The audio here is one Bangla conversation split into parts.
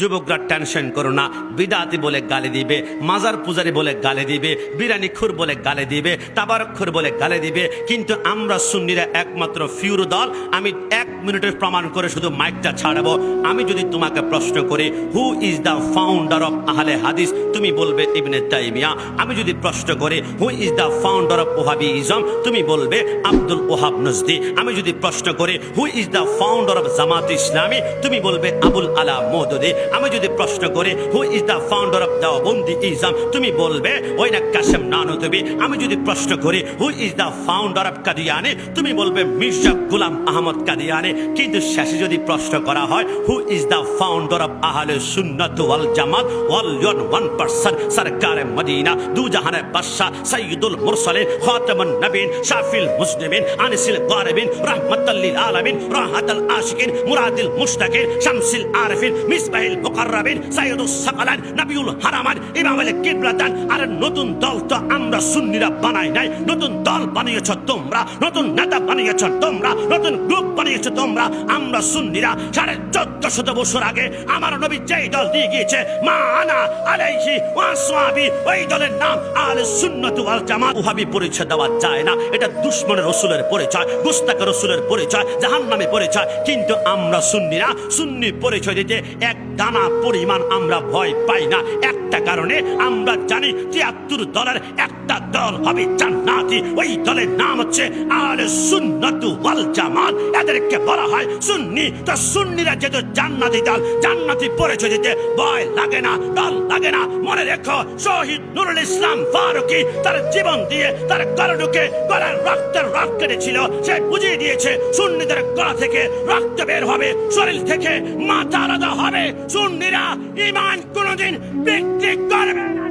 যুবকরা টেনশন করো না, বিদাতি বলে গালি দিবে, মাজার পূজারি বলে গালি দিবে, বিরানিখুর বলে গালি দিবে, তাবারকখুর বলে গালি দিবে, কিন্তু আমরা সুন্নিরা একমাত্র ফিউর দল। আমি 1 মিনিটের প্রমাণ করে শুধু মাইকটা ছাড়াবো। আমি যদি তোমাকে প্রশ্ন করি who is the founder of আহলে হাদিস, তুমি বলবে ইবনে তাইমিয়া। আমি যদি প্রশ্ন করি who is the founder of Wahhabism, তুমি বলবে আব্দুল ওহাব নজদি। আমি যদি প্রশ্ন করি who is the founder of Jamaat Islami, তুমি বলবে আবুল আলা মওদুদি। আমি যদি প্রশ্ন করি who is the founder of Deobandi ism, তুমি বলবে ওই না কাসেম নানুতুবি। আমি যদি প্রশ্ন করি who is the founder of Qadiani, তুমি বলবে মির্জা গোলাম আহমদ কাদিয়ানি। কিন্তু শেষে যদি প্রশ্ন করা হয় হু ইজ দ্য ফাউন্ডার অফ আহলে সুন্নাত ওয়াল জামাত ওয়াল 1% সরকারে মদিনা দু জাহানের বাদশা সৈয়দুল মুরসালিন খাতামুন নবীন শাফিল মুসলিমিন আনিসিল গারিবিন রাহমাতাল লিল আলামিন রাহাতুল আশিকিন মুরাদিল মুশতাকিন শামসিল আরিফিন মিসবাহিল মুকাররাবিন সাইয়্যিদুস সাকালান নবিউল হারামান ইমামুল কিবলাতান। আর নতুন দল তো আমরা সুন্নিরা বানাই নাই, নতুন দল বানিয়েছ তোমরা, নতুন নেতা বানিয়েছ তোমরা, নতুন গ্রুপ বানিয়েছ তোমরা। আমরা সুন্নিরা 1450 বছর আগে আমার নবী যেই দল দিয়ে গিয়েছে মা আনা আলাইহি ওয়া আসহাবি, ওই দলের নাম আহলে সুন্নাত ওয়াল জামাত। ওহাবি পরিচয় দেওয়া যায় না, এটা দুশমনের রাসূলের পরিচয়, গুস্তাখের রাসূলের পরিচয়, জাহান্নামী পরিচয়। কিন্তু আমরা সুন্নিরা সুন্নি পরিচয় দিতে এক দানা পরিমাণ আমরা ভয় পাই না। একটা কারণে আমরা জানি 73 দলের একটা দল হবে জান্নাতি, ওই দলের নাম হচ্ছে আহলে সুন্নাত ওয়াল জামাত। এদেরকে বলা হয় সুন্নি। তো সুন্নিরা যেহেতু জান্নাতি দল, জান্নাতি পরিচয় দিতে ভয় লাগে না, দল লাগে না। মনে রেখো শহীদ নুরুল ইসলাম ফারুকী তার জীবন দিয়ে তার গলাকে গলার রক্তের রক্ত কেটেছিল। সে বুঝিয়ে দিয়েছে সুন্নিদের গলা থেকে রক্ত বের হবে, শরীর থেকে মাথা আলাদা হবে। সুন্নিরা ঈমান কোনোদিন বিক্রি করবে না।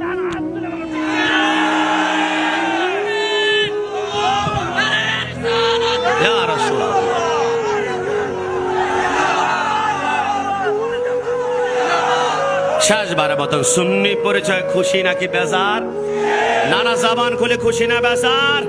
ইয়া রাসূলুল্লাহ, শেষবারের মতন সুন্নি পরিচয় খুশি নাকি বেজার? নানা জবান খুলে খুশি না বেজার?